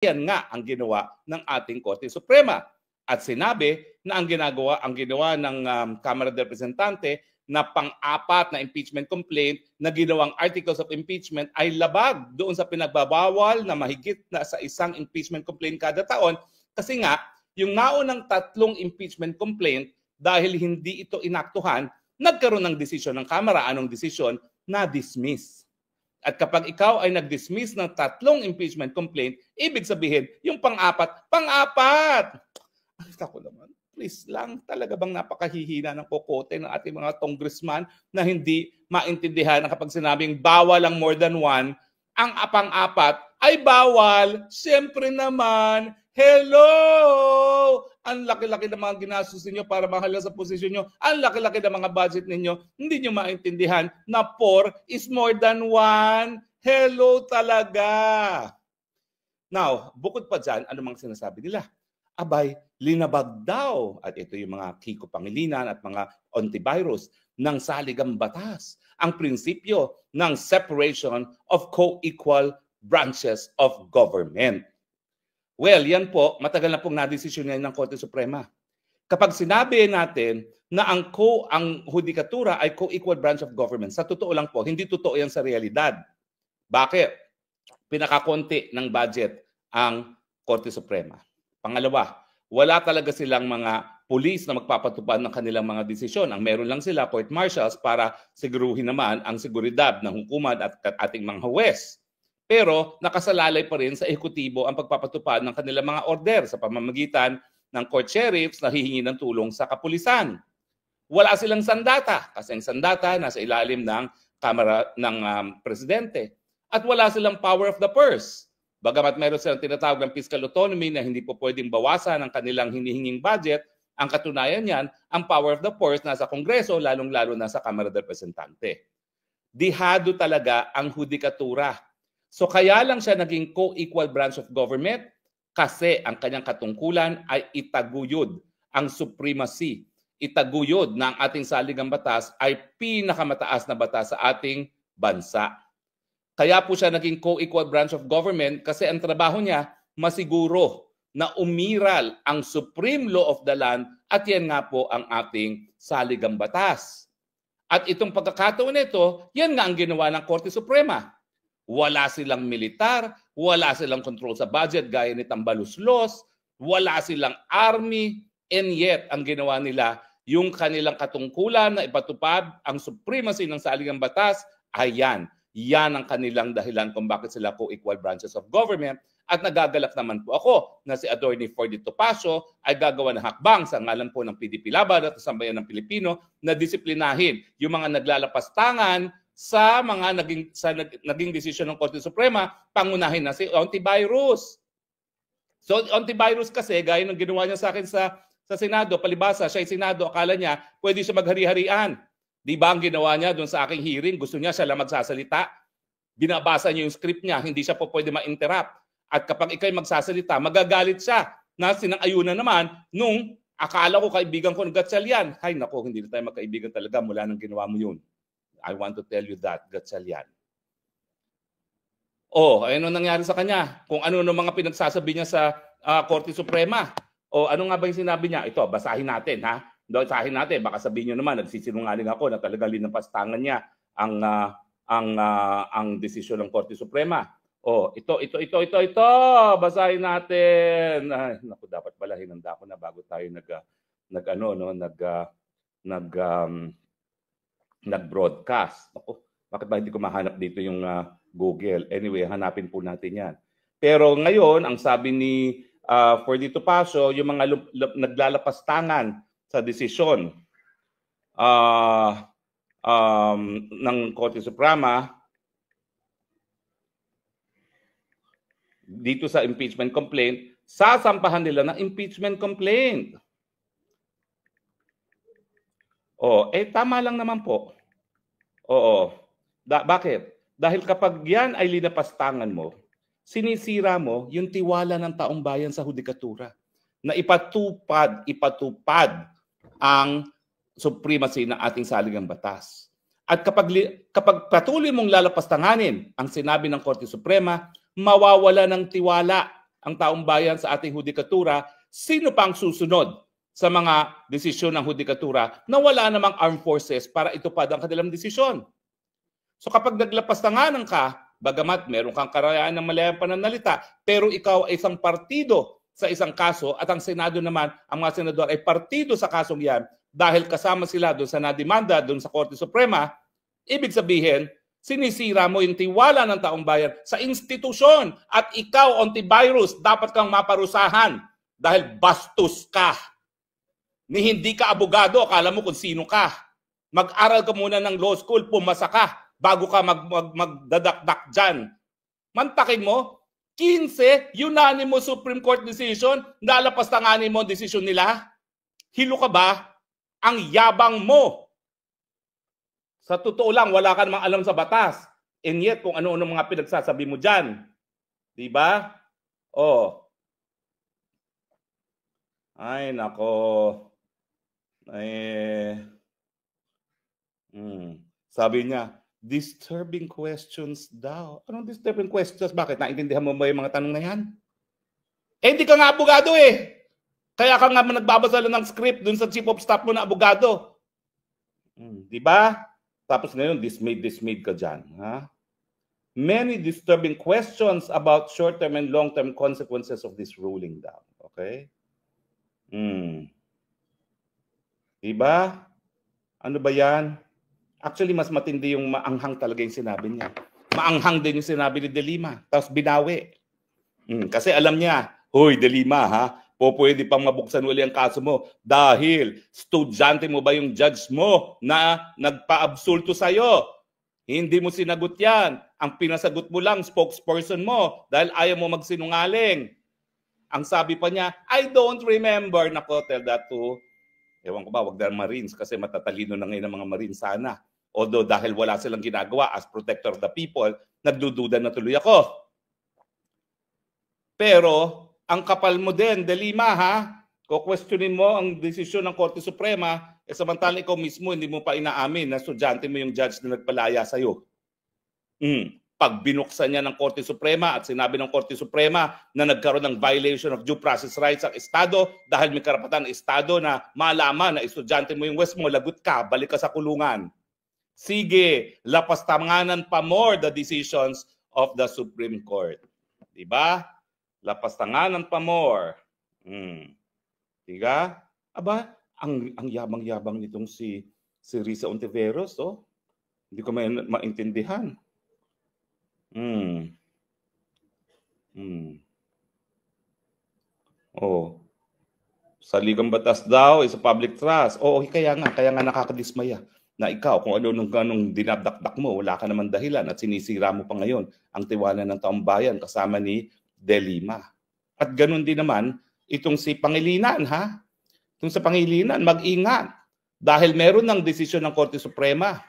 Yan nga ang ginawa ng ating Korte Suprema. At sinabi na ang ginawa ng Kamara de Representante na pang-apat na impeachment complaint na ginawang articles of impeachment ay labag doon sa pinagbabawal na mahigit na sa isang impeachment complaint kada taon. Kasi nga, yung naunang 3 impeachment complaint, dahil hindi ito inaktuhan, nagkaroon ng desisyon ng Kamara. Anong desisyon? Na-dismiss. At kapag ikaw ay nag-dismiss ng 3 impeachment complaint, ibig sabihin, yung pang-apat! Ay, ako naman. Please lang, talaga bang napakahihina ng kokote ng ating mga congressman na hindi maintindihan na kapag sinabing bawal ang more than one, ang pang-apat ay bawal. Siyempre naman, hello! Ang laki-laki ng mga ginastos ninyo para mahala sa posisyon nyo. Ang laki-laki ng mga budget ninyo. Hindi nyo maintindihan na 4 is more than 1. Hello talaga! Now, bukod pa dyan, ano mang sinasabi nila? Abay, linabag daw, at ito yung mga Kiko Pangilinan at mga antivirus ng saligang batas, ang prinsipyo ng separation of co-equal branches of government. Well, yan po, matagal na pong nadesisyon yan ng Korte Suprema. Kapag sinabi natin na ang hudikatura ay co-equal branch of government, sa totoo lang po, hindi totoo yan sa realidad. Bakit? Pinakakonti ng budget ang Korte Suprema. Pangalawa, wala talaga silang mga pulis na magpapatupad ng kanilang mga desisyon. Ang meron lang sila, court martials, para siguruhin naman ang seguridad ng hukuman at ating mga huwes. Pero nakasalalay pa rin sa ehekutibo ang pagpapatupad ng kanilang mga order sa pamamagitan ng court sheriffs na hihingi ng tulong sa kapulisan. Wala silang sandata, kasi ang sandata nasa ilalim ng Kamara ng Presidente. At wala silang power of the purse. Bagamat meron silang tinatawag ng fiscal autonomy na hindi po pwedeng bawasan ang kanilang hinihinging budget, ang katunayan niyan, ang power of the purse nasa Kongreso, lalong-lalo na sa Kamara de Representante. Dihado talaga ang hudikatura. So kaya lang siya naging co-equal branch of government kasi ang kanyang katungkulan ay itaguyod ang supremacy. Itaguyod na ang ating saligang batas ay pinakamataas na batas sa ating bansa. Kaya po siya naging co-equal branch of government kasi ang trabaho niya masiguro na umiral ang supreme law of the land at yan nga po ang ating saligang batas. At itong pagkakataon nito, yan nga ang ginawa ng Korte Suprema. Wala silang militar, wala silang control sa budget gaya ni Tambaluslos, wala silang army, and yet ang ginawa nila, yung kanilang katungkulan na ipatupad ang supremacy ng saligang batas, ayan. Yan ang kanilang dahilan kung bakit sila co-equal branches of government. At nagagalak naman po ako na si Atty. Fordy Topacio ay gagawa ng hakbang sa ngalan po ng PDP Laban at Sambayan ng Pilipino na disiplinahin yung mga naglalapastangan sa mga naging desisyon ng Korte Suprema, pangunahin na si antivirus. So antivirus kasi, gaya ng ginawa niya sa akin sa Senado, palibasa siya ay Senado, akala niya pwede siya maghari-harian. Di ba ang ginawa niya doon sa aking hearing? Gusto niya siya lang magsasalita. Binabasa niya yung script niya, hindi siya po pwede ma-interrupt. At kapag ikay magsasalita, magagalit siya na sinang-ayunan naman nung akala ko kaibigan ko ng Gatchalian. Hay nako, hindi na tayo magkaibigan talaga mula nang ginawa mo yun. I want to tell you that, Gatchalian. Oh, ano nangyari sa kanya? Kung ano ng mga pinagsasabi niya sa Korte Suprema. O ano nga ba yung sinabi niya? Ito, basahin natin ha. Basahin natin, baka sabihin niyo naman nagsisinungaling ako na talagang linapastangan niya ang desisyon ng Korte Suprema. Oh, ito. Basahin natin. Ay, naku, dapat pala hinanda ko na bago tayo nag-broadcast. Naku, bakit ba hindi ko mahanap dito yung Google? Anyway, hanapin po natin 'yan. Pero ngayon, ang sabi ni Fordy Topacio, yung mga naglalapastangan sa desisyon ng Korte Suprema dito sa impeachment complaint, sasampahan nila ng impeachment complaint. Oh, tama lang naman po. Oo. Bakit? Dahil kapag yan ay linapastangan mo, sinisira mo yung tiwala ng taong bayan sa hudikatura na ipatupad ang supremacy ng ating saligang batas. At kapag patuloy mong lalapastanganin ang sinabi ng Korte Suprema, mawawala ng tiwala ang taong bayan sa ating hudikatura, sino pang susunod sa mga desisyon ng hudikatura na wala namang armed forces para itupad ang kanilang desisyon? So kapag naglapastanganan ka, bagamat meron kang karayaan ng malayang pananalita, pero ikaw ay isang partido sa isang kaso at ang Senado naman, ang mga senador ay partido sa kasong yan dahil kasama sila doon sa nademanda doon sa Korte Suprema, ibig sabihin, sinisira mo yung tiwala ng taong bayan sa institusyon at ikaw, Ontivirus, dapat kang maparusahan dahil bastos ka. Ni hindi ka abogado, akala mo kung sino ka. Mag-aral ka muna ng law school, pumasa ka bago ka magdadakdak dyan. Mantakin mo, 15 unanimous Supreme Court decision, nalapastanganin mo ang desisyon nila. Hilo ka ba? Ang yabang mo. Sa totoo lang, wala ka namang alam sa batas. And yet, kung ano-ano mga pinagsasabi mo dyan. Diba? Oh. Ay, nako. Sabi niya, disturbing questions daw. Anong disturbing questions? Bakit? Naintindihan mo ba yung mga tanong na yan? Eh, hindi ka nga abogado eh. Kaya ka nga nagbabasa lang ng script dun sa chief of staff mo na abogado. Diba? Tapos ngayon, dismayed ka dyan. Ha? Many disturbing questions about short-term and long-term consequences of this ruling daw. Okay? Diba? Ano ba yan? Actually, mas matindi yung maanghang talaga yung sinabi niya. Maanghang din yung sinabi ni De Lima. Tapos binawi. Kasi alam niya, hoy, De Lima, ha? Pwede pang mabuksan uli ang kaso mo dahil estudyante mo ba yung judge mo na nagpa-absulto sa'yo? Hindi mo sinagot yan. Ang pinasagot mo lang, spokesperson mo dahil ayaw mo magsinungaling. Ang sabi pa niya, I don't remember. Nako, tell that to, ewan ko ba, wag na Marines kasi matatalino na ngayon ang mga Marines sana. Although dahil wala silang ginagawa as protector of the people, nagdududa na tuloy ako. Pero, ang kapal mo din, De Lima, ha? Kukwestiyonin mo ang desisyon ng Korte Suprema, samantalang ikaw mismo hindi mo pa inaamin na estudyante mo yung judge na nagpalaya sa'yo. Pag binuksan niya ng Korte Suprema at sinabi ng Korte Suprema na nagkaroon ng violation of due process rights ang Estado dahil may karapatan ng Estado na malaman na estudyante mo yung West mo, lagot ka, balik ka sa kulungan. Sige, lapastanganan pa more the decisions of the Supreme Court. Diba? Lapastanganan pa more. Diga? Aba, ang yabang-yabang nitong si Risa Ontiveros, oh. Hindi ko maintindihan. Oh. Sa Ligang Batas daw is a public trust. Oo, kaya nga nakakadismaya na ikaw kung anong dinadakdak mo, wala ka naman dahilan at sinisira mo pa ngayon ang tiwala ng taong bayan kasama ni De Lima. At ganun din naman itong si Pangilinan, ha? Itong sa Pangilinan, mag-ingat. Dahil meron ng desisyon ng Korte Suprema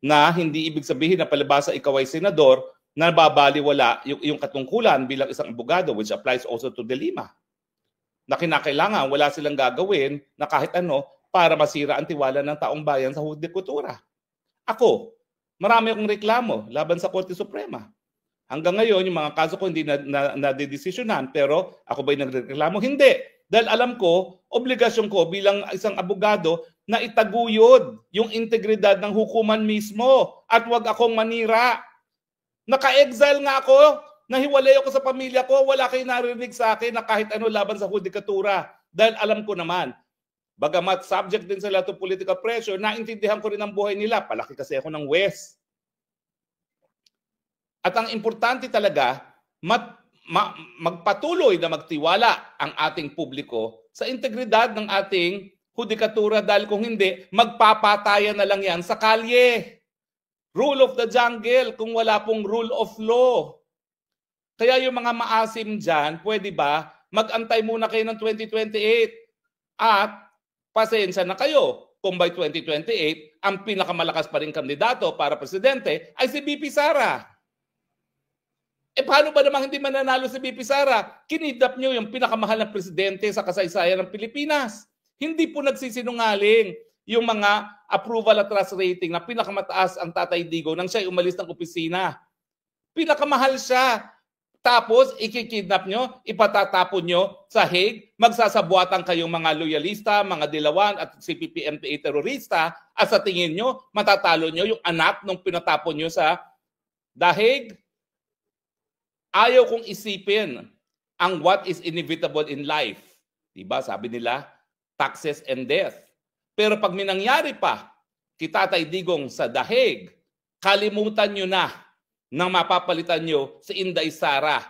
na hindi ibig sabihin na palibasa ikaw ay senador na babaliwala yung katungkulan bilang isang abogado, which applies also to De Lima. Na kinakailangan wala silang gagawin na kahit ano para masira ang tiwala ng taong bayan sa hudikatura. Ako, marami akong reklamo laban sa Korte Suprema. Hanggang ngayon, yung mga kaso ko hindi nadedesisyonan, pero ako ba'y nagreklamo? Hindi. Dahil alam ko, obligasyon ko bilang isang abogado na itaguyod yung integridad ng hukuman mismo at wag akong manira. Naka-exile nga ako, nahiwalay ako sa pamilya ko, wala kayong narinig sa akin na kahit ano laban sa hudikatura. Dahil alam ko naman, bagamat subject din sila to political pressure, naintindihan ko rin ang buhay nila. Palaki kasi ako ng West. At ang importante talaga, magpatuloy na magtiwala ang ating publiko sa integridad ng ating hudikatura dahil kung hindi, magpapatayan na lang yan sa kalye. Rule of the jungle kung wala pong rule of law. Kaya yung mga maasim dyan, pwede ba, mag-antay muna kayo ng 2028 at pasensya na kayo kung by 2028, ang pinakamalakas pa rin kandidato para presidente ay si BP Sara. Eh paano ba namang hindi mananalo si BP Sara? Kinidnap nyo yung pinakamahal na presidente sa kasaysayan ng Pilipinas. Hindi po nagsisinungaling yung mga approval at trust rating na pinakamataas ang Tatay Digong nang siya umalis ng opisina. Pinakamahal siya. Tapos, ikikidnap nyo, ipatatapon nyo sa Hague, magsasabuatan kayong mga loyalista, mga dilawan at CPP-MPA terorista, at sa tingin nyo, matatalo nyo yung anak nung pinatapon nyo sa The Hague. Ayaw kong isipin ang what is inevitable in life. Diba? Sabi nila, taxes and death. Pero pag may nangyari pa, Tatay Digong sa The Hague, kalimutan nyo na nang mapapalitan nyo si Inday Sara